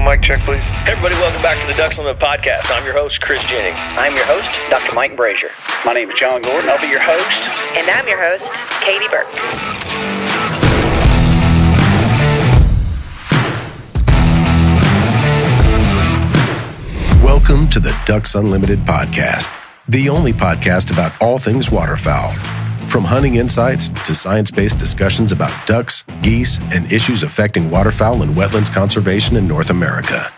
mic check, please. Hey everybody, welcome back to the Ducks Unlimited podcast. I'm your host, Chris Jennings. I'm your host, Dr. Mike Brazier. My name is John Gordon. I'll be your host. And I'm your host, Katie Burke. Welcome to the Ducks Unlimited podcast, the only podcast about all things waterfowl. From hunting insights to science-based discussions about ducks, geese, and issues affecting waterfowl and wetlands conservation in North America.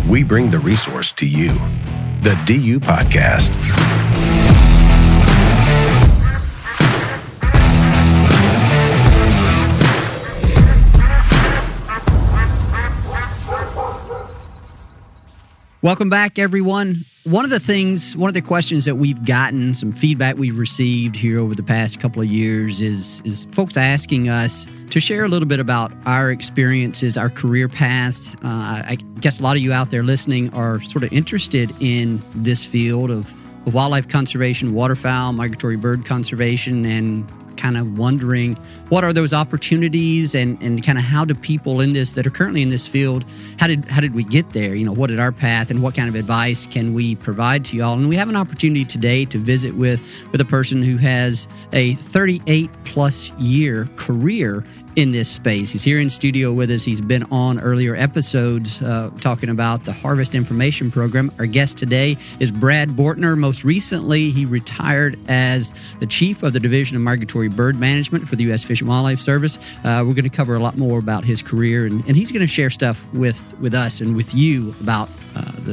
We bring the resource to you. The DU Podcast. Welcome back, everyone. One of the questions that we've gotten, some feedback we've received here over the past couple of years is folks asking us to share a little bit about our experiences, our career paths. I guess a lot of you out there listening are sort of interested in this field of wildlife conservation, waterfowl, migratory bird conservation, and kind of wondering what are those opportunities and kind of how do people in this that are currently in this field, how did we get there? You know, what is our path and what kind of advice can we provide to y'all? And we have an opportunity today to visit with a person who has a 38 plus year career in this space. He's here in studio with us. He's been on earlier episodes talking about the Harvest Information Program. Our guest today is Brad Bortner. Most recently, he retired as the chief of the Division of Migratory Bird Management for the U.S. Fish and Wildlife Service. We're going to cover a lot more about his career, and he's going to share stuff with us and with you about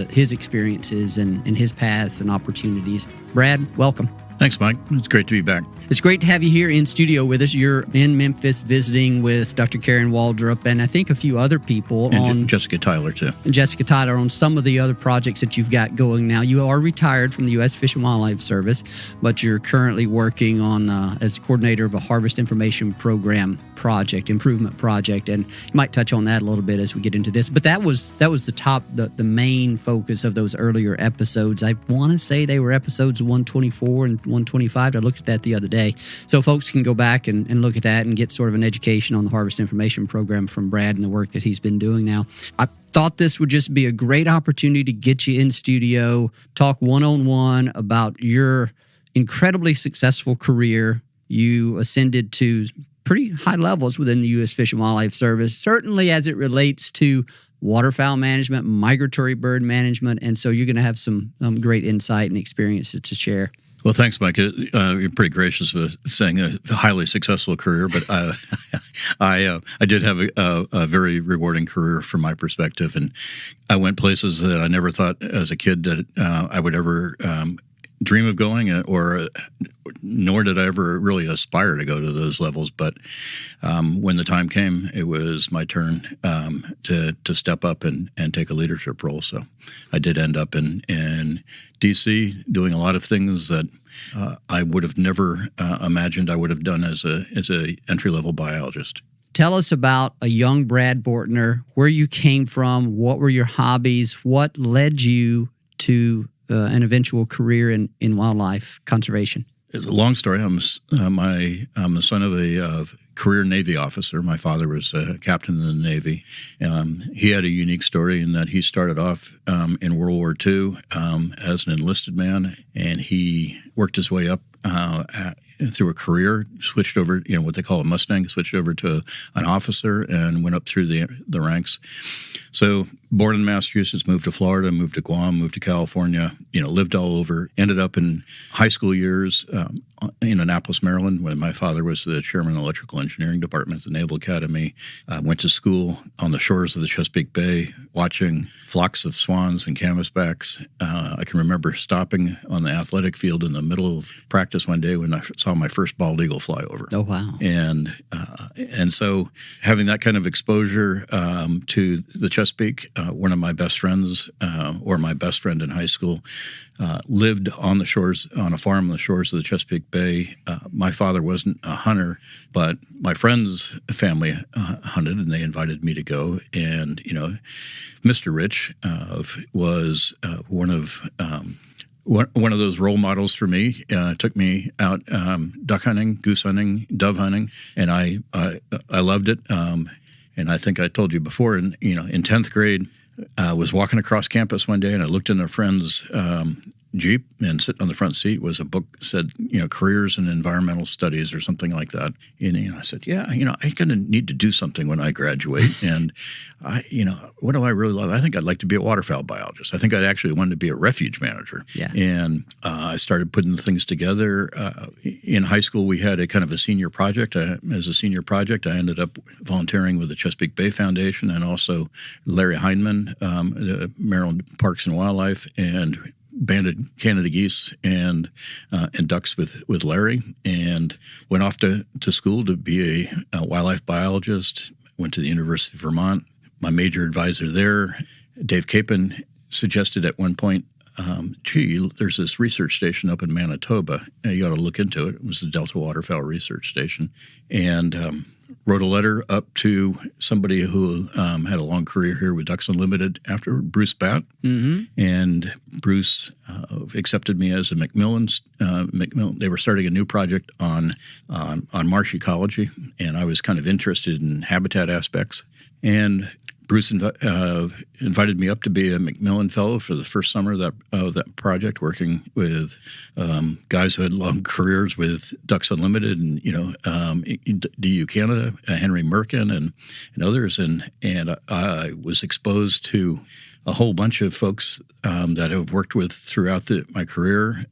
his experiences and his paths and opportunities. Brad, welcome. Thanks, Mike. It's great to be back. It's great to have you here in studio with us. You're in Memphis visiting with Dr. Karen Waldrop and I think a few other people. And Jessica Tyler, too. And Jessica Tyler on some of the other projects that you've got going now. You are retired from the U.S. Fish and Wildlife Service, but you're currently working on as coordinator of a Harvest Information Program improvement project. And you might touch on that a little bit as we get into this. But that was the main focus of those earlier episodes. I want to say they were episodes 124 and 125. I looked at that the other day. So folks can go back and look at that and get sort of an education on the Harvest Information Program from Brad and the work that he's been doing now. I thought this would just be a great opportunity to get you in studio, talk one-on-one about your incredibly successful career. You ascended to pretty high levels within the U.S. Fish and Wildlife Service, certainly as it relates to waterfowl management, migratory bird management, and so you're going to have some great insight and experiences to share. Well, thanks, Mike. You're pretty gracious with saying a highly successful career, but I did have a very rewarding career from my perspective, and I went places that I never thought as a kid that I would ever dream of going, nor did I ever really aspire to go to those levels. But when the time came, it was my turn to step up and take a leadership role. So I did end up in D.C. doing a lot of things that I would have never imagined I would have done as a entry-level biologist. Tell us about a young Brad Bortner, where you came from, what were your hobbies, what led you to an eventual career in wildlife conservation. It's a long story. I'm the son of a career Navy officer. My father was a captain in the Navy. He had a unique story in that he started off in World War II as an enlisted man, and he worked his way up through a career, switched over, what they call a Mustang, switched over to an officer and went up through the ranks. So born in Massachusetts, moved to Florida, moved to Guam, moved to California, lived all over, ended up in high school years in Annapolis, Maryland, when my father was the chairman of the electrical engineering department at the Naval Academy. Went to school on the shores of the Chesapeake Bay, watching flocks of swans and canvasbacks. I can remember stopping on the athletic field in the middle of practice one day when I saw my first bald eagle fly over. Oh, wow. And so having that kind of exposure to the Chesapeake, one of my best friends, or my best friend in high school, lived on the shores, on a farm on the shores of the Chesapeake Bay. My father wasn't a hunter, but my friend's family hunted, and they invited me to go. And, Mr. Rich was one of those role models for me. Took me out duck hunting, goose hunting, dove hunting, and I loved it. And I think I told you before, in 10th grade, was walking across campus one day, and I looked in a friend's Jeep, and sitting on the front seat was a book that said, careers in environmental studies or something like that. And I said, I'm going to need to do something when I graduate. And what do I really love? I think I'd like to be a waterfowl biologist. I think I'd actually wanted to be a refuge manager. Yeah. And I started putting the things together. In high school, we had a kind of a senior project. As a senior project, I ended up volunteering with the Chesapeake Bay Foundation and also Larry Heineman, the Maryland Parks and Wildlife, and banded Canada geese and ducks with Larry, and went off to school to be a wildlife biologist. Went to the University of Vermont. My major advisor there, Dave Capon, suggested at one point, there's this research station up in Manitoba. You ought to look into it. It was the Delta Waterfowl Research Station. And wrote a letter up to somebody who had a long career here with Ducks Unlimited after Bruce Batt. Mm-hmm. And Bruce accepted me as a Macmillan. They were starting a new project on marsh ecology, and I was kind of interested in habitat aspects. And Bruce invited me up to be a Macmillan Fellow for the first summer of that project, working with guys who had long careers with Ducks Unlimited and DU Canada, Henry Merkin and others, and I was exposed to a whole bunch of folks that I've worked with throughout my career.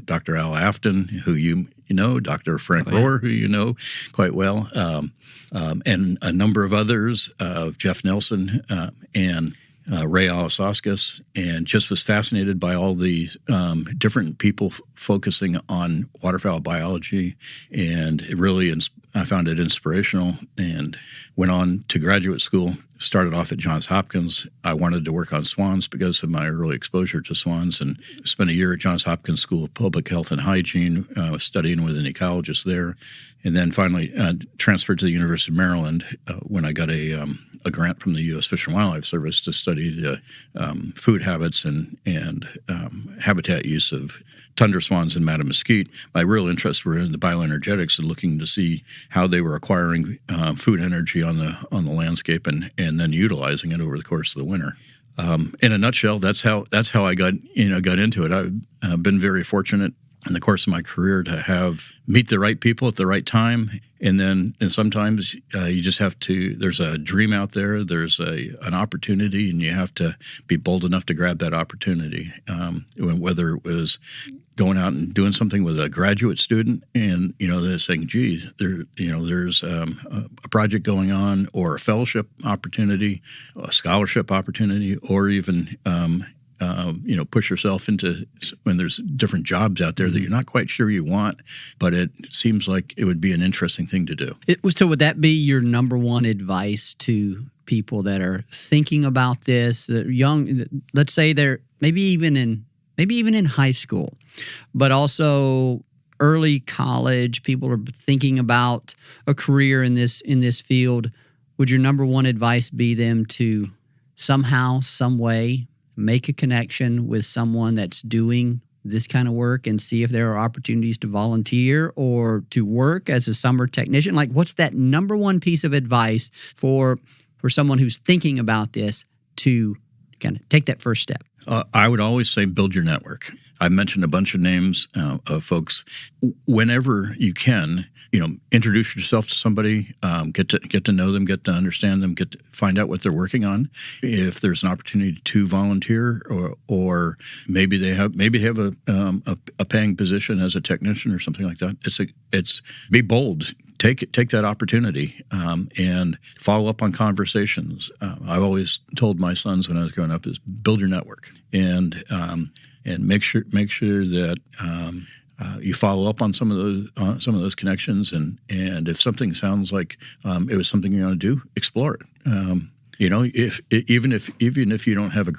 Dr. Al Afton, who you know, Dr. Frank Rohr, who you know quite well, and a number of others, Jeff Nelson and Ray Alasauskas, and just was fascinated by all the different people focusing on waterfowl biology, and I found it inspirational, and went on to graduate school. Started off at Johns Hopkins. I wanted to work on swans because of my early exposure to swans, and spent a year at Johns Hopkins School of Public Health and Hygiene, studying with an ecologist there, and then finally transferred to the University of Maryland when I got a grant from the U.S. Fish and Wildlife Service to study the food habits and habitat use of tundra swans and madam mesquite. My real interests were in the bioenergetics and looking to see how they were acquiring food energy on the landscape and then utilizing it over the course of the winter. In a nutshell, that's how I got into it. I've been very fortunate in the course of my career to meet the right people at the right time, and sometimes you just have to. There's a dream out there. There's an opportunity, and you have to be bold enough to grab that opportunity. Whether it was going out and doing something with a graduate student, and they're saying, "Gee, there's a project going on, or a fellowship opportunity, a scholarship opportunity, or even push yourself into when there's different jobs out there that you're not quite sure you want, but it seems like it would be an interesting thing to do." So would that be your number one advice to people that are thinking about this, that young, let's say they're maybe even in high school, but also early college, people are thinking about a career in this field? Would your number one advice be them to somehow, some way, make a connection with someone that's doing this kind of work and see if there are opportunities to volunteer or to work as a summer technician? Like, what's that number one piece of advice for someone who's thinking about this to kind of take that first step? I would always say build your network. I mentioned a bunch of names of folks. Whenever you can, introduce yourself to somebody, get to know them, get to understand them, find out what they're working on. If there's an opportunity to volunteer, or maybe they have a paying position as a technician or something like that. It's be bold. Take that opportunity and follow up on conversations. I've always told my sons when I was growing up is build your network and make sure that you follow up on some of those connections, and if something sounds like it was something you're going to do, explore it. Even if you don't have a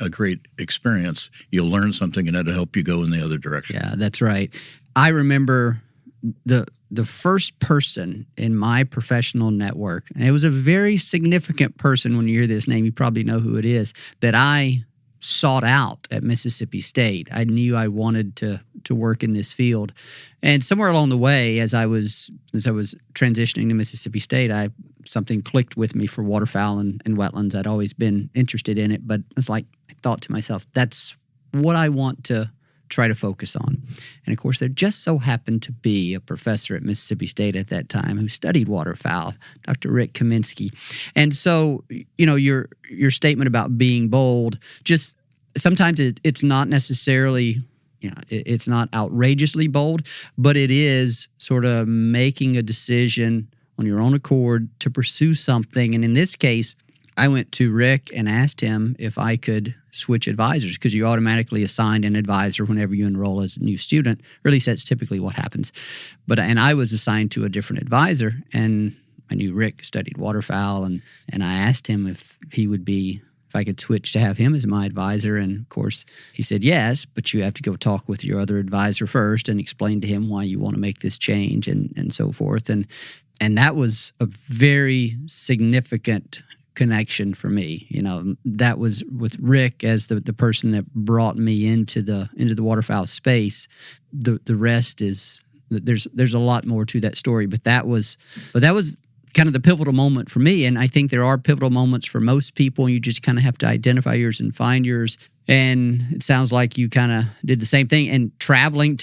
great experience, you'll learn something, and it'll help you go in the other direction. Yeah, that's right. I remember the first person in my professional network, and it was a very significant person. When you hear this name, you probably know who it is, that I sought out at Mississippi State. I knew I wanted to work in this field. And somewhere along the way, as I was transitioning to Mississippi State, something clicked with me for waterfowl and wetlands. I'd always been interested in it, but it's like I thought to myself, that's what I want to try to focus on. And of course, there just so happened to be a professor at Mississippi State at that time who studied waterfowl, Dr. Rick Kaminsky. And so, your statement about being bold, just sometimes it's not necessarily, it's not outrageously bold, but it is sort of making a decision on your own accord to pursue something. And in this case, I went to Rick and asked him if I could switch advisors, because you automatically assigned an advisor whenever you enroll as a new student, or at least that's typically what happens. And I was assigned to a different advisor, and I knew Rick studied waterfowl, and I asked him if I could switch to have him as my advisor. And of course, he said yes, but you have to go talk with your other advisor first and explain to him why you want to make this change and so forth. And that was a very significant connection for me. That was with Rick as the person that brought me into the waterfowl space. The rest is there's a lot more to that story, but that was kind of the pivotal moment for me. And I think there are pivotal moments for most people. You just kind of have to identify yours and find yours. And it sounds like you kind of did the same thing. And traveling,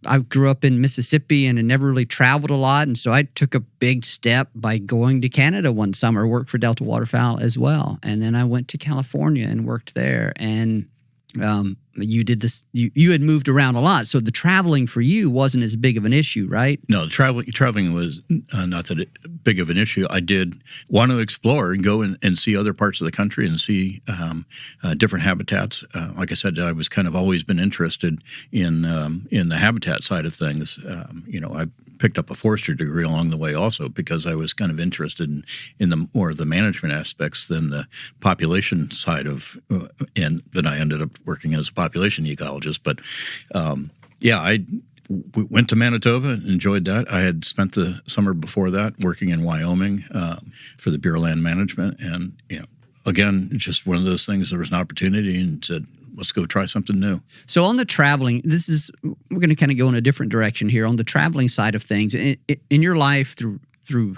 I grew up in Mississippi and had never really traveled a lot. And so I took a big step by going to Canada one summer, worked for Delta Waterfowl as well. And then I went to California and worked there. And you did this, you had moved around a lot. So the traveling for you wasn't as big of an issue, right? No, traveling was not that big of an issue. I did want to explore and go and see other parts of the country and see different habitats. Like I said, I was kind of always been interested in the habitat side of things. I picked up a forestry degree along the way also because I was kind of interested in the more of the management aspects than the population side of, and then I ended up working as a population ecologist. But I went to Manitoba and enjoyed that. I had spent the summer before that working in Wyoming for the Bureau of Land Management. And, again, just one of those things, there was an opportunity and said, let's go try something new. So on the traveling, we're going to kind of go in a different direction here. On the traveling side of things, in your life through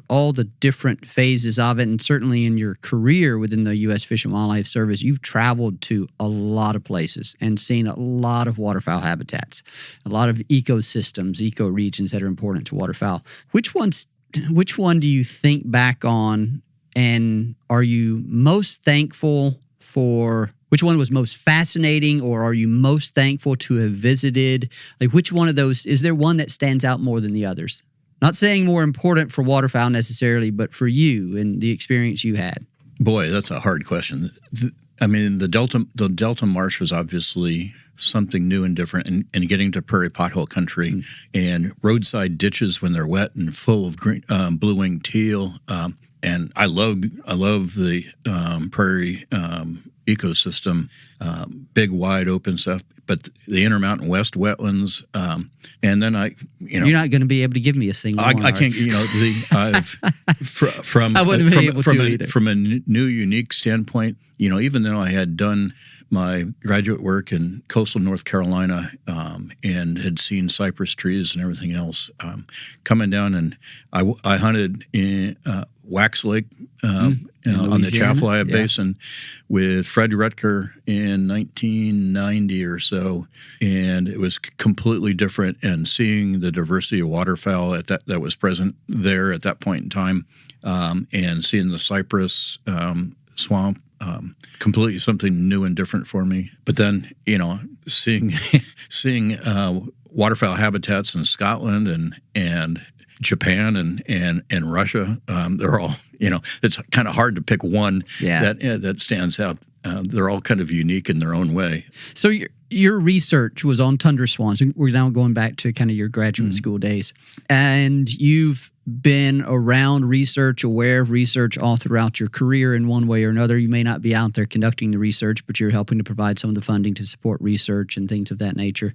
all the different phases of it, and certainly in your career within the U.S. Fish and Wildlife Service, you've traveled to a lot of places and seen a lot of waterfowl habitats, a lot of ecosystems, ecoregions that are important to waterfowl. Which one do you think back on, and are you most thankful for? Which one was most fascinating, or are you most thankful to have visited? Like, which one of those, is there one that stands out more than the others? Not saying more important for waterfowl necessarily, but for you and the experience you had. Boy, that's a hard question. The Delta Marsh was obviously something new and different, and getting to prairie pothole country and roadside ditches when they're wet and full of green, blue-winged teal. And I love the prairie ecosystem, big, wide, open stuff. But the Intermountain West wetlands, and then you're not going to be able to give me a single one. I can't. I wouldn't be able to either. From a new, unique standpoint, even though I had done my graduate work in coastal North Carolina and had seen cypress trees and everything else, coming down, and I hunted in Wax Lake on the Chaffalaya Basin with Fred Rutger in 1990 or so, and it was completely different. And seeing the diversity of waterfowl that was present there at that point in time, and seeing the cypress swamp, completely something new and different for me. But then, seeing waterfowl habitats in Scotland and Japan and Russia, they're all, it's kind of hard to pick one that stands out. They're all kind of unique in their own way. So your research was on tundra swans. We're now going back to kind of your graduate school days. And you've been around research, aware of research all throughout your career in one way or another. You may not be out there conducting the research, but you're helping to provide some of the funding to support research and things of that nature.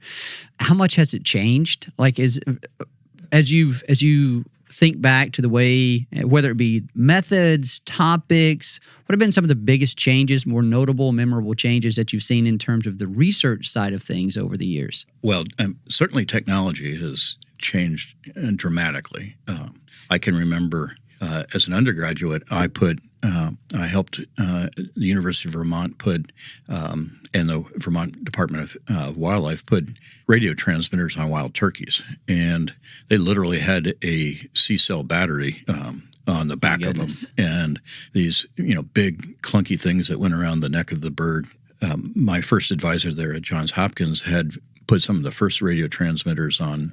How much has it changed? Like, as you think back to the way, whether it be methods, topics, what have been some of the biggest changes, more notable, memorable changes that you've seen in terms of the research side of things over the years? Well, certainly technology has changed dramatically. I can remember as an undergraduate, I helped the University of Vermont put, and the Vermont Department of Wildlife put radio transmitters on wild turkeys, and they literally had a C-cell battery on the back of them, and these big clunky things that went around the neck of the bird. My first advisor there at Johns Hopkins had put some of the first radio transmitters on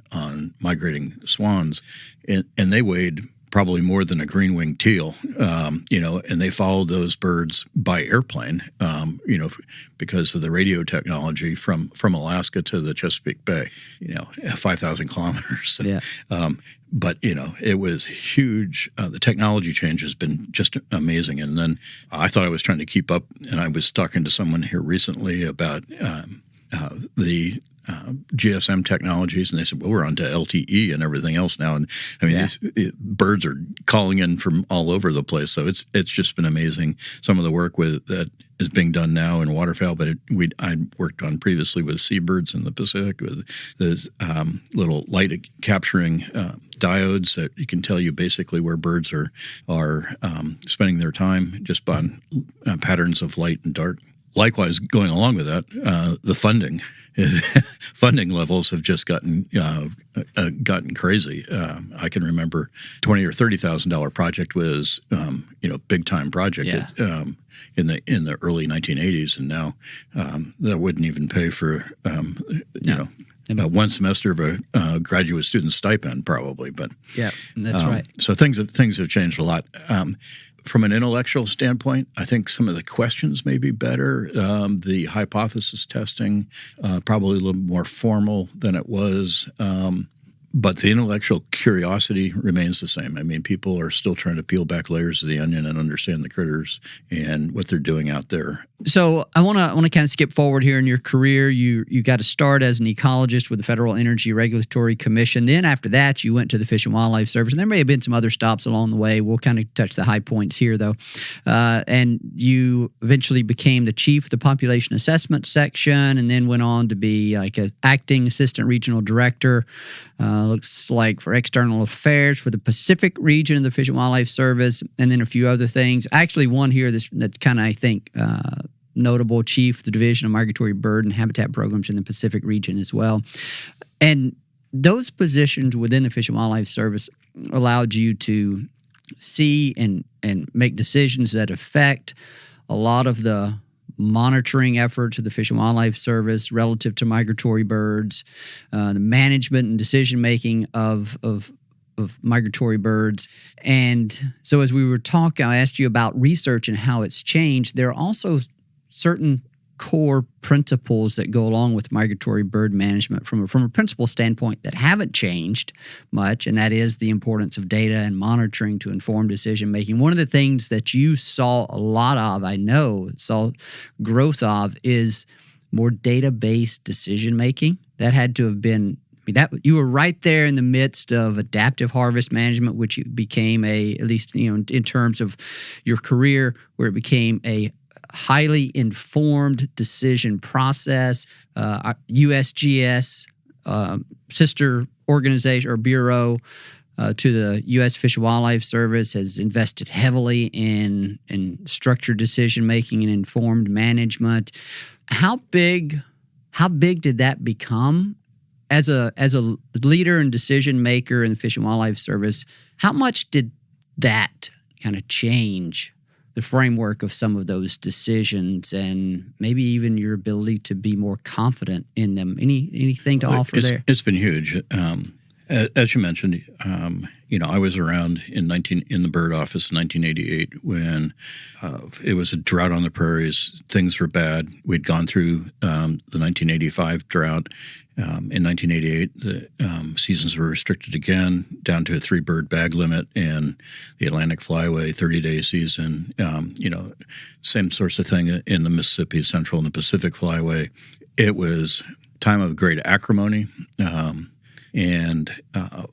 migrating swans, and they weighed probably more than a green-winged teal, and they followed those birds by airplane, because of the radio technology from Alaska to the Chesapeake Bay, 5,000 kilometers. Yeah. But, it was huge. The technology change has been just amazing. And then I thought I was trying to keep up, and I was talking to someone here recently about the GSM technologies, and they said, well, we're on to LTE and everything else now. And I mean, these birds are calling in from all over the place. So it's just been amazing, some of the work that is being done now in waterfowl, but I worked on previously with seabirds in the Pacific with those little light capturing diodes that you can tell you basically where birds are spending their time just on patterns of light and dark. Likewise, going along with that, the funding levels have just gotten crazy. I can remember $20,000 or $30,000 project was big time project in the early 1980s, and now that wouldn't even pay for one semester of a graduate student stipend probably. But yeah, that's right. So things have changed a lot. From an intellectual standpoint, I think some of the questions may be better. The hypothesis testing, probably a little more formal than it was. But the intellectual curiosity remains the same. I mean, people are still trying to peel back layers of the onion and understand the critters and what they're doing out there. So I want to kind of skip forward here in your career. You got to start as an ecologist with the Federal Energy Regulatory Commission. Then after that, you went to the Fish and Wildlife Service. And there may have been some other stops along the way. We'll kind of touch the high points here, though. And you eventually became the chief of the Population Assessment Section, and then went on to be like an acting assistant regional director. Looks like for external affairs for the Pacific region of the Fish and Wildlife Service, and then a few other things. Actually, one here that's kind of, I think, notable, chief of the Division of Migratory Bird and Habitat Programs in the Pacific region as well. And those positions within the Fish and Wildlife Service allowed you to see and make decisions that affect a lot of the monitoring efforts of the Fish and Wildlife Service relative to migratory birds, the management and decision-making of migratory birds. And so as we were talking, I asked you about research and how it's changed. There are also certain core principles that go along with migratory bird management from a principle standpoint that haven't changed much, and that is the importance of data and monitoring to inform decision making. One of the things that you saw a lot of, saw growth of, is more data-based decision making. That had to have been that you were right there in the midst of adaptive harvest management, which became at least in terms of your career, where it became a highly informed decision process. USGS, sister organization or bureau to the U.S. Fish and Wildlife Service, has invested heavily in structured decision making and informed management. How big did that become as a leader and decision maker in the Fish and Wildlife Service? How much did that kind of change the framework of some of those decisions, and maybe even your ability to be more confident in them? Anything to offer there? It's been huge. As you mentioned, I was around in the bird office in 1988 when it was a drought on the prairies. Things were bad. We'd gone through the 1985 drought. In 1988, the seasons were restricted again down to a 3-bird bag limit, and the Atlantic Flyway 30-day season. Same sorts of thing in the Mississippi Central and the Pacific Flyway. It was time of great acrimony. and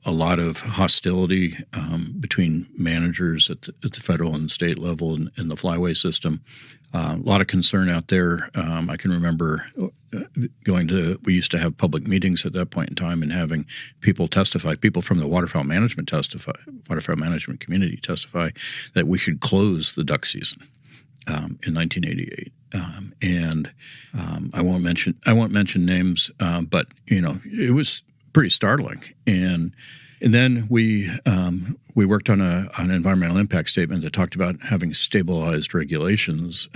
a lot of hostility between managers at the federal and state level in the flyway system. A lot of concern out there. I can remember we used to have public meetings at that point in time and having people testify, people from the waterfowl management community testify that we should close the duck season in 1988. I won't mention names, but it was pretty startling. And then we worked on an environmental impact statement that talked about having stabilized regulations.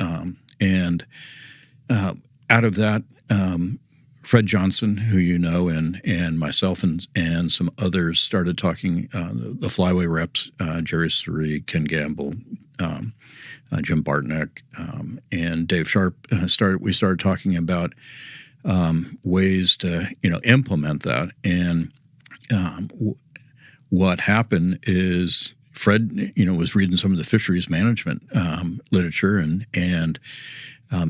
And out of that, Fred Johnson, who you know, and myself and some others started talking. The flyway reps, Jerry Surrey, Ken Gamble, Jim Bortner, and Dave Sharp we started talking about ways to implement that. And what happened is Fred was reading some of the fisheries management literature and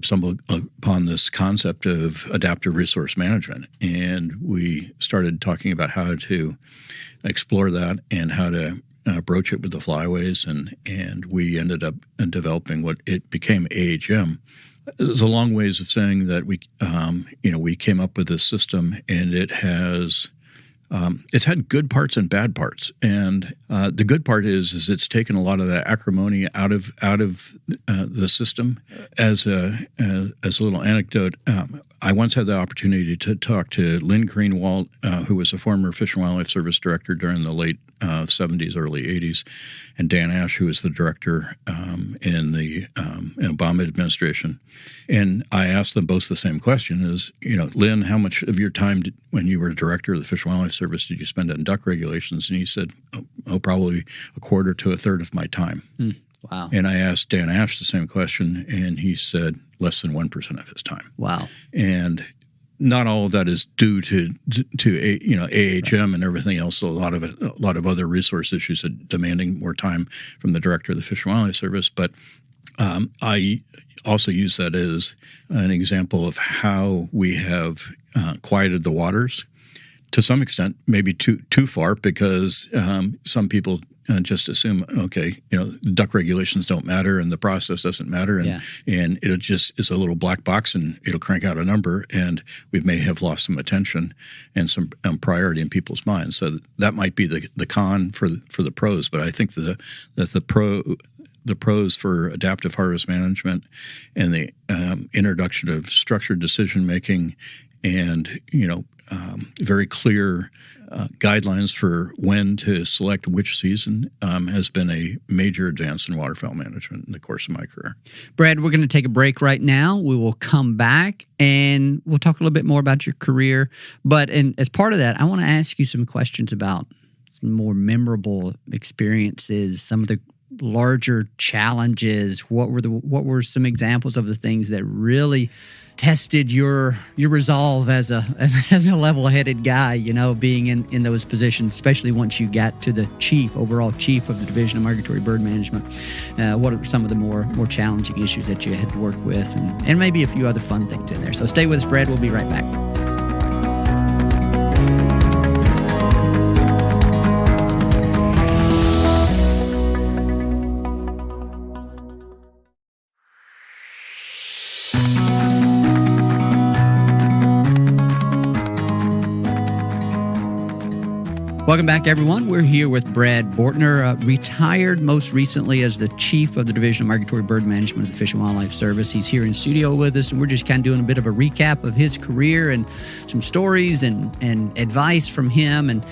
stumbled upon this concept of adaptive resource management, and we started talking about how to explore that and how to broach it with the flyways, and we ended up developing what it became AHM. There's a long ways of saying that we came up with this system, and it has it's had good parts and bad parts. And the good part is it's taken a lot of the acrimony out of the system. As a little anecdote, I once had the opportunity to talk to Lynn Greenwald, who was a former Fish and Wildlife Service director during the late 70s, early 80s, and Dan Ash, who was the director in the Obama administration. And I asked them both the same question: is Lynn, how much of your time when you were director of the Fish and Wildlife Service did you spend on duck regulations? And he said, probably a quarter to a third of my time. Wow. And I asked Dan Ash the same question, and he said less than 1% of his time. Wow. And not all of that is due to AHM and everything else. A lot of other resource issues that demanding more time from the director of the Fish and Wildlife Service. But I also use that as an example of how we have quieted the waters to some extent, maybe too far, because some people just assume, duck regulations don't matter and the process doesn't matter, and it just is a little black box and it'll crank out a number, and we may have lost some attention and some priority in people's minds. So that might be the con for the pros, but I think that the pros for adaptive harvest management and the introduction of structured decision making and very clear guidelines for when to select which season has been a major advance in waterfowl management in the course of my career. Brad, we're going to take a break right now. We will come back and we'll talk a little bit more about your career. But as part of that, I want to ask you some questions about some more memorable experiences, some of the larger challenges. What were some examples of the things that really tested your resolve as a level-headed guy, being in those positions, especially once you got to the overall chief of the Division of Migratory Bird Management? What are some of the more challenging issues that you had to work with, and maybe a few other fun things in there? So stay with us, Brad. We'll be right back. Welcome back, everyone. We're here with Brad Bortner, retired most recently as the chief of the Division of Migratory Bird Management of the Fish and Wildlife Service. He's here in studio with us, and we're just kind of doing a bit of a recap of his career and some stories and advice from him and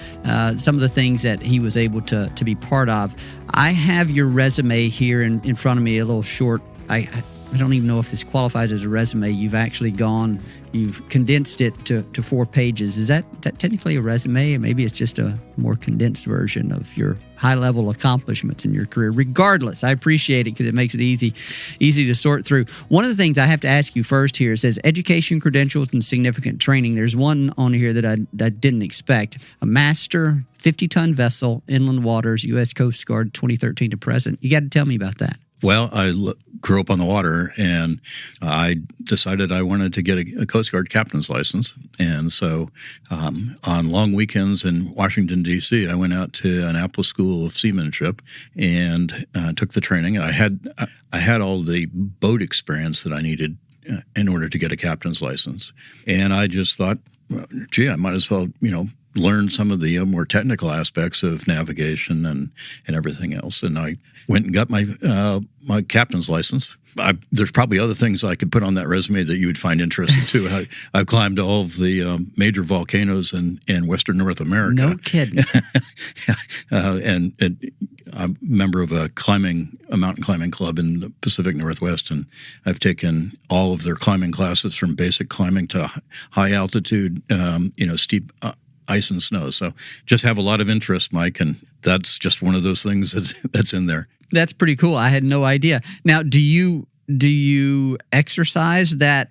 some of the things that he was able to be part of. I have your resume here in front of me, a little short. I don't even know if this qualifies as a resume. You've condensed it to 4 pages. Is that technically a resume? Maybe it's just a more condensed version of your high-level accomplishments in your career. Regardless, I appreciate it because it makes it easy to sort through. One of the things I have to ask you first here, it says education, credentials, and significant training. There's one on here that I didn't expect. A master 50-ton vessel, inland waters, U.S. Coast Guard, 2013 to present. You got to tell me about that. Well, I grew up on the water, and I decided I wanted to get a Coast Guard captain's license. And so on long weekends in Washington, D.C., I went out to Annapolis School of Seamanship and took the training. I had all the boat experience that I needed in order to get a captain's license. And I just thought, well, gee, I might as well, learn some of the more technical aspects of navigation and everything else. And I went and got my my captain's license. There's probably other things I could put on that resume that you would find interesting too. I've climbed all of the major volcanoes in Western North America. No kidding. And I'm a member of a mountain climbing club in the Pacific Northwest, and I've taken all of their climbing classes from basic climbing to high altitude, steep ice and snow. So just have a lot of interest, Mike, and that's just one of those things that's in there. That's pretty cool. I had no idea. Now, do you exercise that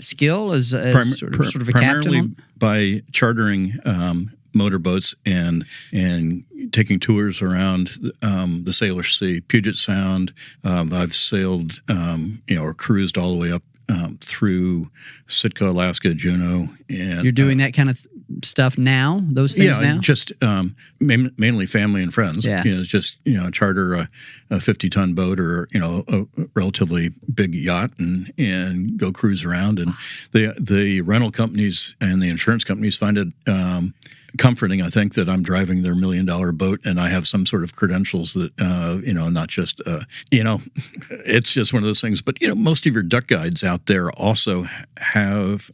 skill as sort of a primarily captain? By chartering motorboats and taking tours around the Sailor Sea, Puget Sound. I've sailed or cruised all the way up through Sitka, Alaska, Juneau, and you're doing that kind of stuff now. Those things now. Just mainly family and friends. Yeah, it's just charter a 50-ton boat or a relatively big yacht and go cruise around. And the rental companies and the insurance companies find it comforting, I think, that I'm driving their $1 million boat and I have some sort of credentials that, not just, it's just one of those things. But, most of your duck guides out there also have,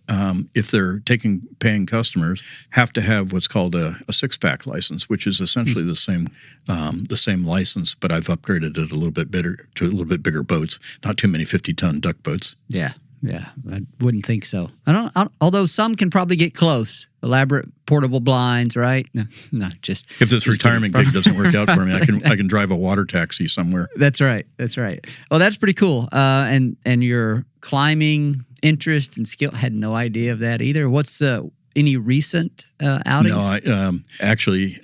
if they're paying customers, have to have what's called a six-pack license, which is essentially the same license, but I've upgraded it a little bit bigger boats, not too many 50-ton duck boats. Yeah, I wouldn't think so. Although some can probably get close. Elaborate portable blinds, right? No, just if this retirement gig doesn't work out for me, I can drive a water taxi somewhere. That's right. Well, that's pretty cool. And your climbing interest and skill, had no idea of that either. What's any recent outings? No, I actually.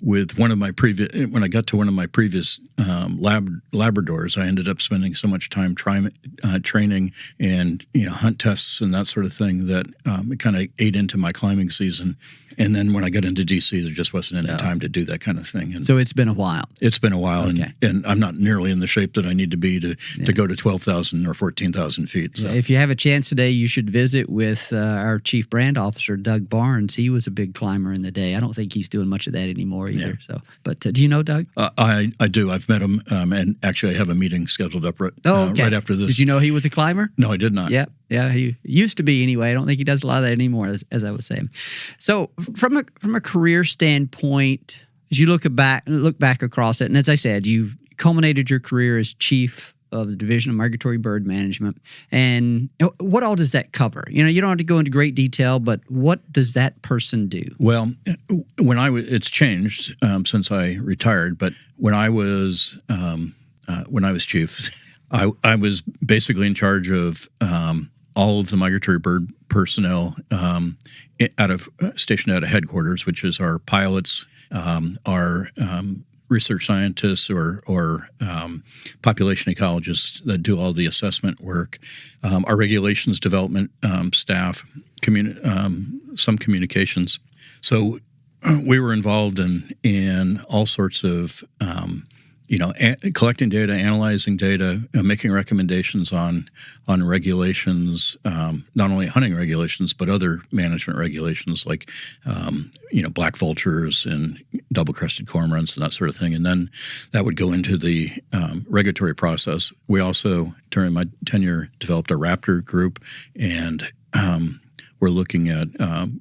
With one of my when I got to one of my previous Labradors, I ended up spending so much time training and hunt tests and that sort of thing that it kind of ate into my climbing season. And then when I got into DC, there just wasn't any time to do that kind of thing. And so it's been a while. It's been a while, okay. and I'm not nearly in the shape that I need to be to go to 12,000 or 14,000 feet. So. Yeah, if you have a chance today, you should visit with our chief brand officer, Doug Barnes. He was a big climber in the day. I don't think he's doing much of that anymore either. Yeah. So, but do you know Doug? I do. I've met him, and actually I have a meeting scheduled up right after this. Did you know he was a climber? No, I did not. Yeah, he used to be anyway. I don't think he does a lot of that anymore, as I was saying. So, from a career standpoint, as you look back across it, and as I said, you've culminated your career as chief of the Division of Migratory Bird Management. And what all does that cover? You don't have to go into great detail, but what does that person do? Well, it's changed since I retired, but when I was chief, I was basically in charge of all of the migratory bird personnel stationed out of headquarters, which is our pilots, our research scientists or population ecologists that do all the assessment work, our regulations development staff, some communications. So we were involved in all sorts of collecting data, analyzing data, making recommendations on regulations, not only hunting regulations, but other management regulations like, black vultures and double-crested cormorants and that sort of thing. And then that would go into the regulatory process. We also, during my tenure, developed a raptor group, and we're looking at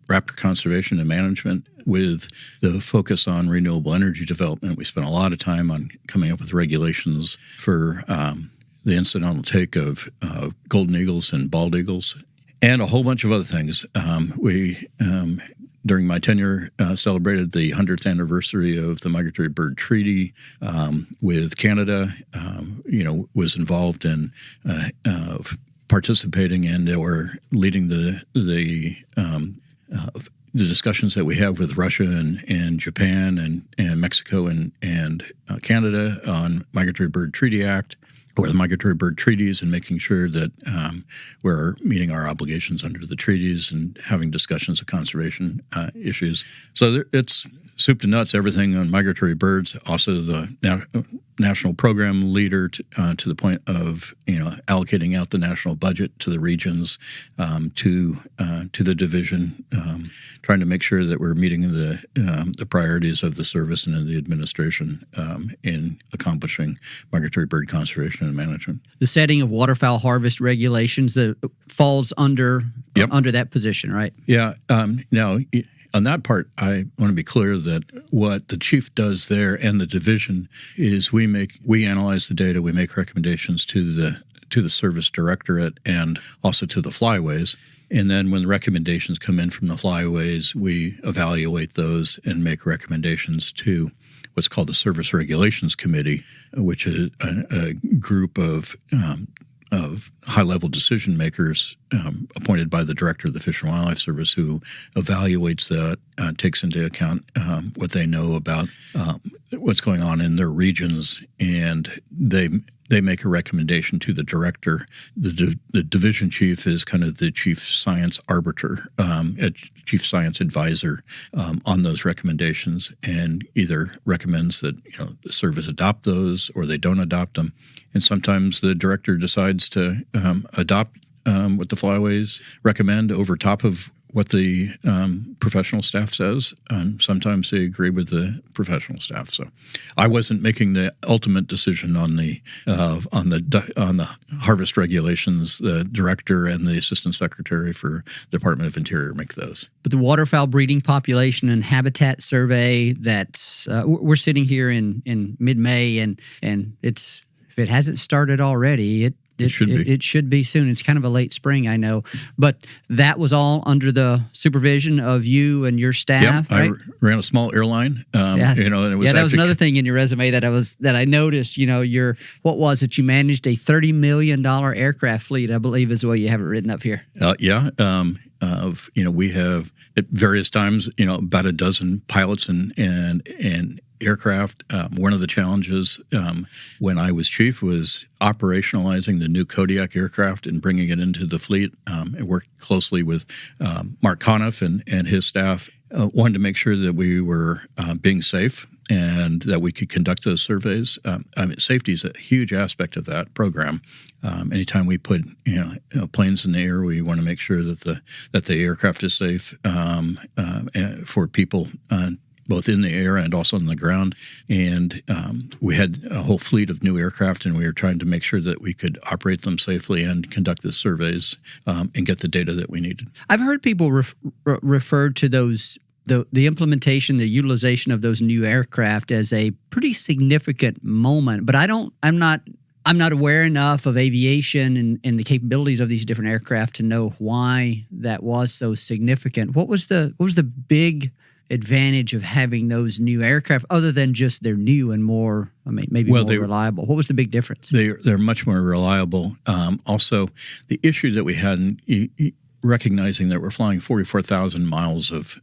raptor conservation and management with the focus on renewable energy development. We spent a lot of time on coming up with regulations for the incidental take of golden eagles and bald eagles, and a whole bunch of other things. We, during my tenure, celebrated the 100th anniversary of the Migratory Bird Treaty with Canada, was involved in participating in or leading the the discussions that we have with Russia and Japan and Mexico and Canada on Migratory Bird Treaty Act, or the Migratory Bird Treaties, and making sure that we're meeting our obligations under the treaties and having discussions of conservation issues. So it's soup to nuts, everything on migratory birds. Also, the national program leader to the point of allocating out the national budget to the regions, to the division, trying to make sure that we're meeting the priorities of the service and of the administration in accomplishing migratory bird conservation and management. The setting of waterfowl harvest regulations that falls under that position, right? Yeah. Now, on that part, I want to be clear that what the chief does there and the division is we analyze the data, we make recommendations to the service directorate and also to the flyways. And then when the recommendations come in from the flyways, we evaluate those and make recommendations to what's called the Service Regulations Committee, which is a group of high-level decision makers appointed by the director of the Fish and Wildlife Service, who evaluates that, takes into account what they know about what's going on in their regions, and they make a recommendation to the director. The division chief is kind of the chief science arbiter, a chief science advisor on those recommendations, and either recommends that the service adopt those or they don't adopt them. And sometimes the director decides to adopt what the flyways recommend over top of what the professional staff says. Sometimes they agree with the professional staff. So I wasn't making the ultimate decision on the harvest regulations. The director and the assistant secretary for the Department of Interior make those. But the waterfowl breeding population and habitat survey, that's we're sitting here in mid-May, and it's, if it hasn't started already, it should be soon. It's kind of a late spring, I know. But that was all under the supervision of you and your staff, right? I ran a small airline. And it was that was another thing in your resume that I noticed. What was it? You managed a $30 million aircraft fleet, I believe, is the way you have it written up here. We have at various times, about a dozen pilots and aircraft. One of the challenges when I was chief was operationalizing the new Kodiak aircraft and bringing it into the fleet. I worked closely with Mark Conniff and his staff. Wanted to make sure that we were being safe and that we could conduct those surveys. Safety is a huge aspect of that program. Anytime we put planes in the air, we want to make sure that the aircraft is safe for people both in the air and also on the ground. And we had a whole fleet of new aircraft, and we were trying to make sure that we could operate them safely and conduct the surveys and get the data that we needed. I've heard people refer to those the implementation, the utilization of those new aircraft as a pretty significant moment, but I'm not aware enough of aviation and the capabilities of these different aircraft to know why that was so significant. What was the big advantage of having those new aircraft, other than just they're new and more, more reliable? What was the big difference? They're much more reliable. Also, the issue that we had in recognizing that we're flying 44,000 miles of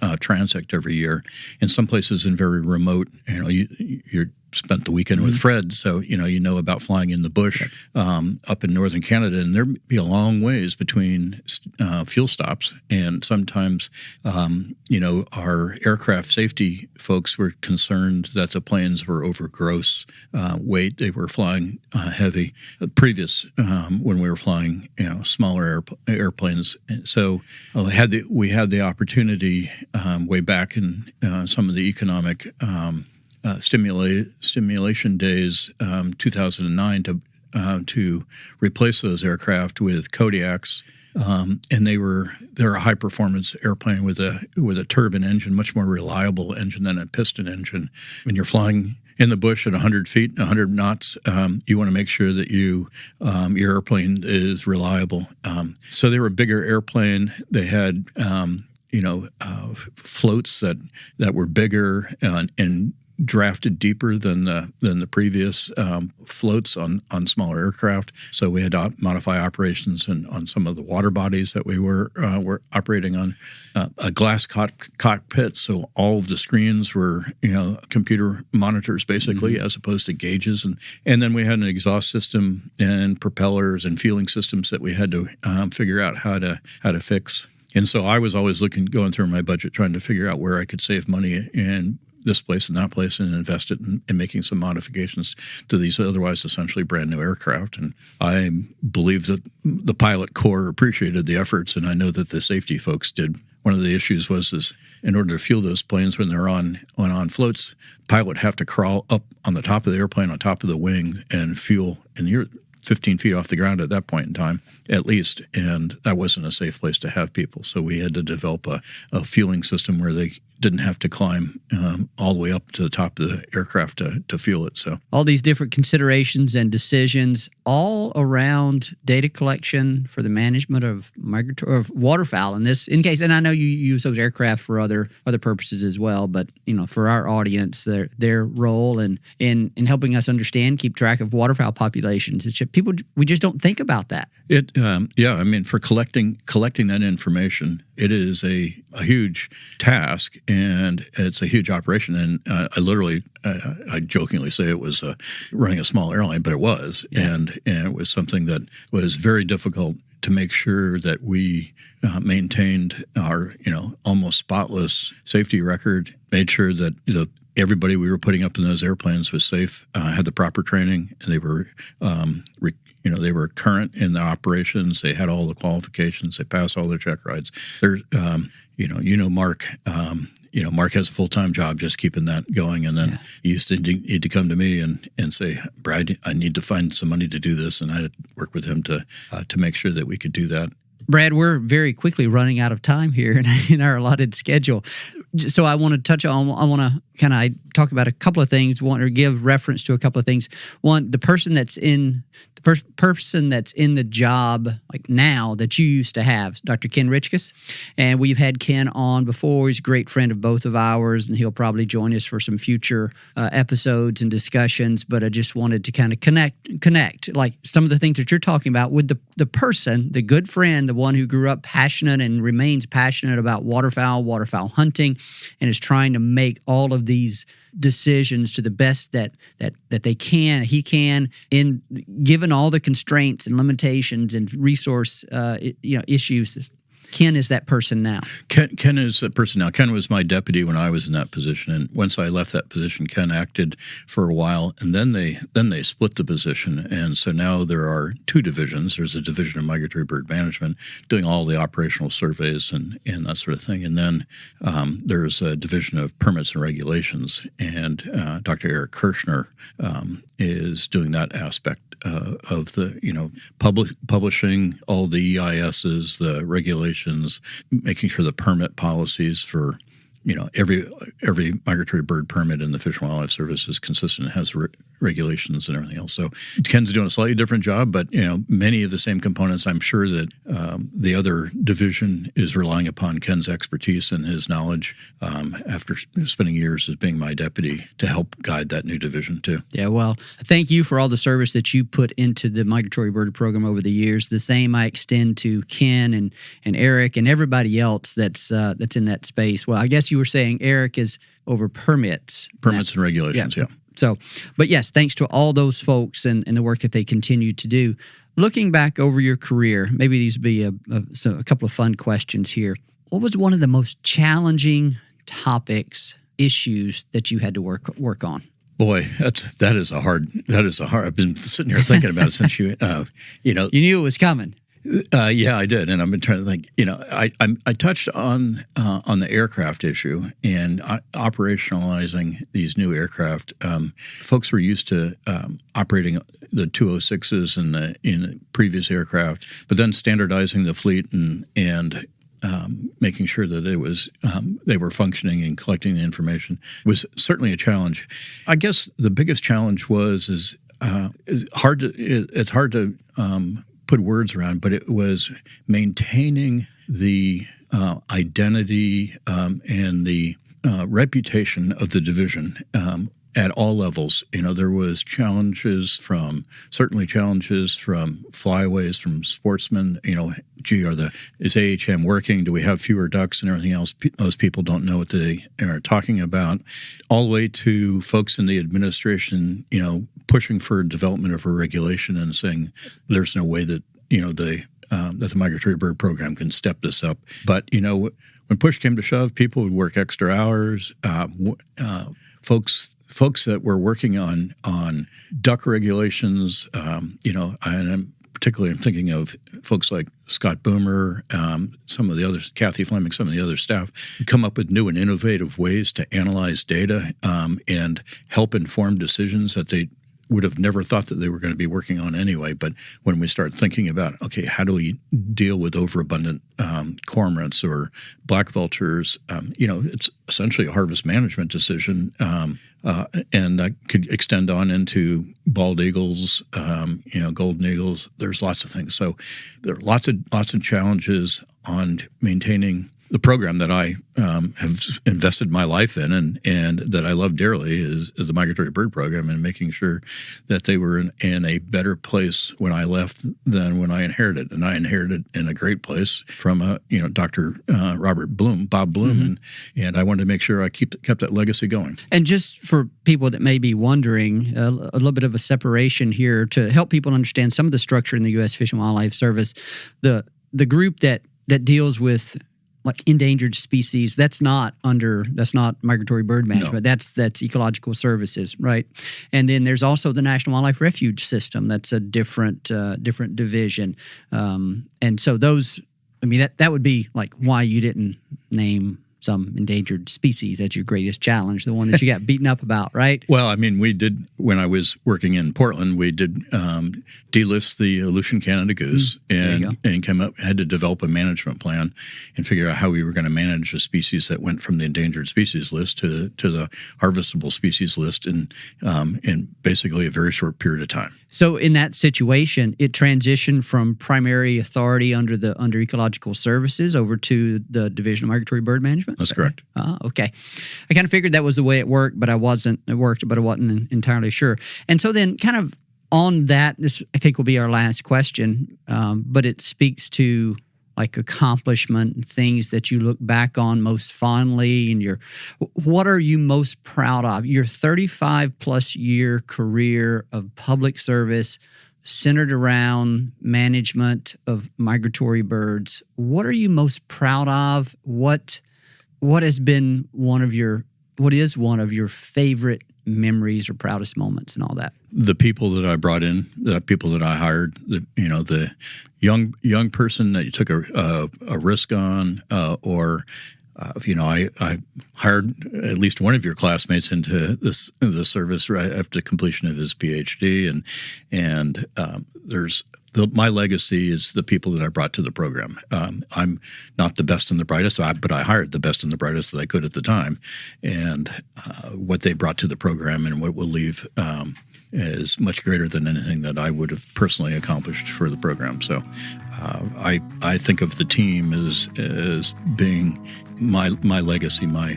transect every year, in some places in very remote, you're spent the weekend with Fred, so you know about flying in the bush up in northern Canada, and there'd be a long ways between fuel stops, and sometimes our aircraft safety folks were concerned that the planes were over gross weight. They were flying heavy previous when we were flying smaller airplanes. So we had the opportunity way back in some of the economic stimulation days, 2009, to replace those aircraft with Kodiaks, and they're a high performance airplane with a turbine engine, much more reliable engine than a piston engine. When you're flying in the bush at 100 feet, 100 knots, you want to make sure that your airplane is reliable. So they were a bigger airplane. They had floats that were bigger and drafted deeper than the previous floats on smaller aircraft. So we had to modify operations on some of the water bodies that we were operating on. A glass cockpit, so all of the screens were computer monitors basically, as opposed to gauges, and then we had an exhaust system and propellers and fueling systems that we had to figure out how to fix. And so I was always going through my budget, trying to figure out where I could save money in this place and that place and invest it in making some modifications to these otherwise essentially brand new aircraft. And I believe that the pilot corps appreciated the efforts, and I know that the safety folks did. One of the issues was in order to fuel those planes when they're on floats, pilot would have to crawl up on the top of the airplane, on top of the wing, and fuel. And you're 15 feet off the ground at that point in time, at least, and that wasn't a safe place to have people. So we had to develop a fueling system where they didn't have to climb all the way up to the top of the aircraft to fuel it. So all these different considerations and decisions all around data collection for the management of migratory of waterfowl in case, and I know you use those aircraft for other purposes as well, but for our audience, their role in helping us understand, keep track of waterfowl populations, it's just, we just don't think about that. For collecting that information, it is a huge task, and it's a huge operation. And I jokingly say it was running a small airline, but it was, and it was something that was very difficult to make sure that we maintained our almost spotless safety record, made sure that everybody we were putting up in those airplanes was safe, had the proper training, and they were they were current in their operations. They had all the qualifications. They passed all their check rides. There's, Mark. Mark has a full-time job just keeping that going, and then he used to need to come to me and say, "Brad, I need to find some money to do this," and I had to work with him to make sure that we could do that. Brad, we're very quickly running out of time here in our allotted schedule. So I want to touch on, I want to kind of talk about a couple of things, or give reference to a couple of things. One, the person that's in the job like now that you used to have, Dr. Ken Richkus. And we've had Ken on before. He's a great friend of both of ours, and he'll probably join us for some future episodes and discussions. But I just wanted to kind of connect like some of the things that you're talking about with the person, the good friend, the one who grew up passionate and remains passionate about waterfowl hunting, and is trying to make all of these decisions to the best that he can, in given all the constraints and limitations and resource issues. Ken is that person now. Ken is that person now. Ken was my deputy when I was in that position, and once I left that position, Ken acted for a while, and then they split the position, and so now there are two divisions. There's a division of migratory bird management doing all the operational surveys and that sort of thing, and then there's a division of permits and regulations, and Dr. Eric Kirshner is doing that aspect of the publishing all the EISs, the regulations, making sure the permit policies for every migratory bird permit in the Fish and Wildlife Service is consistent, has regulations and everything else. So Ken's doing a slightly different job, but many of the same components. I'm sure that the other division is relying upon Ken's expertise and his knowledge after spending years as being my deputy to help guide that new division too. Yeah, well, thank you for all the service that you put into the migratory bird program over the years. The same I extend to Ken and Eric and everybody else that's in that space. Well, I guess you were saying Eric is over permits and regulations. Yeah. So, but yes, thanks to all those folks and the work that they continue to do. Looking back over your career, maybe these would be a couple of fun questions here. What was one of the most challenging topics, issues that you had to work on? Boy, that is a hard. I've been sitting here thinking about it since you You knew it was coming. Yeah, I did, and I've been trying to think. I touched on the aircraft issue and operationalizing these new aircraft. Folks were used to operating the 206s in the previous aircraft, but then standardizing the fleet and making sure that it was they were functioning and collecting the information was certainly a challenge. I guess the biggest challenge is hard to put words around, but it was maintaining the identity and the reputation of the division at all levels. There was certainly challenges from flyaways, from sportsmen. Is AHM working? Do we have fewer ducks and everything else? Most people don't know what they are talking about. All the way to folks in the administration, pushing for development of a regulation and saying there's no way that that the Migratory Bird Program can step this up. But when push came to shove, people would work extra hours. Folks that were working on duck regulations, and particularly I'm thinking of folks like Scott Boomer, some of the others, Kathy Fleming, some of the other staff, come up with new and innovative ways to analyze data and help inform decisions that they would have never thought that they were going to be working on anyway. But when we start thinking about, okay, how do we deal with overabundant cormorants or black vultures, it's essentially a harvest management decision. And that could extend on into bald eagles, golden eagles. There's lots of things. So there are lots of challenges on maintaining the program that I have invested my life in and that I love dearly is the Migratory Bird Program, and making sure that they were in a better place when I left than when I inherited. And I inherited in a great place from Dr. Bob Bloom, Mm-hmm. and I wanted to make sure I kept that legacy going. And just for people that may be wondering, a little bit of a separation here to help people understand some of the structure in the U.S. Fish and Wildlife Service. The group that deals with like endangered species, that's not migratory bird management. No. That's ecological services, right? And then there's also the National Wildlife Refuge System. That's a different division. And so those, that would be like why you didn't name some endangered species as your greatest challenge, the one that you got beaten up about, right? Well, we did, when I was working in Portland, we did delist the Aleutian Canada goose and had to develop a management plan and figure out how we were going to manage a species that went from the endangered species list to the harvestable species list in basically a very short period of time. So in that situation, it transitioned from primary authority under Ecological Services over to the Division of Migratory Bird Management? That's correct. Okay. I kind of figured that was the way it worked, but I wasn't entirely sure. And so then kind of on that, this I think will be our last question, but it speaks to like accomplishment and things that you look back on most fondly, and what are you most proud of? Your 35-plus year career of public service centered around management of migratory birds. What are you most proud of? What is one of your favorite memories or proudest moments and all that? The people that I brought in, the people that I hired, the young person that you took a risk on, I hired at least one of your classmates into the service right after completion of his PhD, and my legacy is the people that I brought to the program. I'm not the best and the brightest, but I hired the best and the brightest that I could at the time, and what they brought to the program and what will leave is much greater than anything that I would have personally accomplished for the program. So I think of the team as being my legacy, my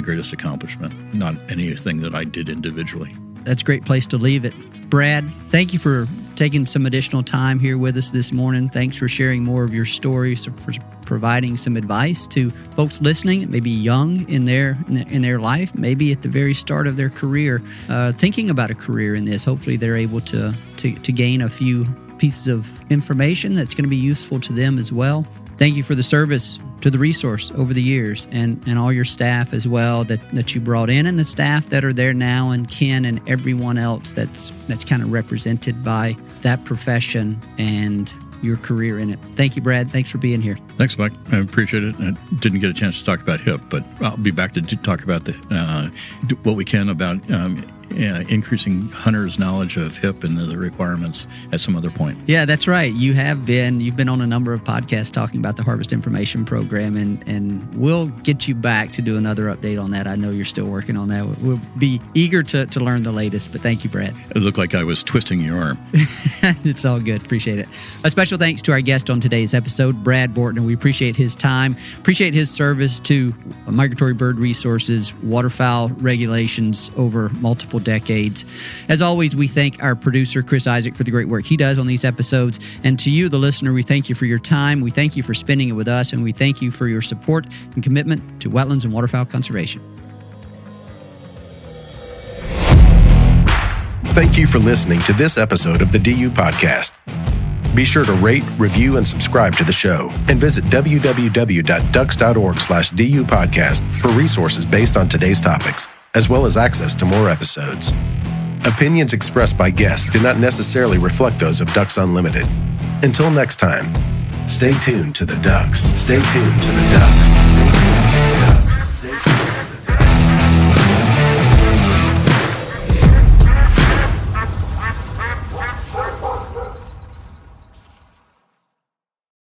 greatest accomplishment, not anything that I did individually. That's a great place to leave it. Brad, thank you for taking some additional time here with us this morning. Thanks for sharing more of your story, for providing some advice to folks listening, maybe young in their life, maybe at the very start of their career, thinking about a career in this. Hopefully they're able to gain a few pieces of information that's going to be useful to them as well. Thank you for the service to the resource over the years, and all your staff as well that you brought in, and the staff that are there now, and Ken and everyone else that's kind of represented by that profession and your career in it. Thank you, Brad. Thanks for being here. Thanks, Mike. I appreciate it. I didn't get a chance to talk about HIP, but I'll be back to talk about what we can about increasing hunters' knowledge of HIP and the requirements at some other point. Yeah, that's right. You've been on a number of podcasts talking about the Harvest Information Program, and we'll get you back to do another update on that. I know you're still working on that. We'll be eager to learn the latest, but thank you, Brad. It looked like I was twisting your arm. It's all good. Appreciate it. A special thanks to our guest on today's episode, Brad Bortner. We appreciate his time, appreciate his service to migratory bird resources, waterfowl regulations over multiple decades. As always, we thank our producer, Chris Isaac, for the great work he does on these episodes. And to you, the listener, we thank you for your time. We thank you for spending it with us, and we thank you for your support and commitment to wetlands and waterfowl conservation. Thank you for listening to this episode of the DU Podcast. Be sure to rate, review, and subscribe to the show, and visit www.ducks.org/DU Podcast for resources based on today's topics, as well as access to more episodes. Opinions expressed by guests do not necessarily reflect those of Ducks Unlimited. Until next time, stay tuned to the Ducks. Stay tuned to the Ducks.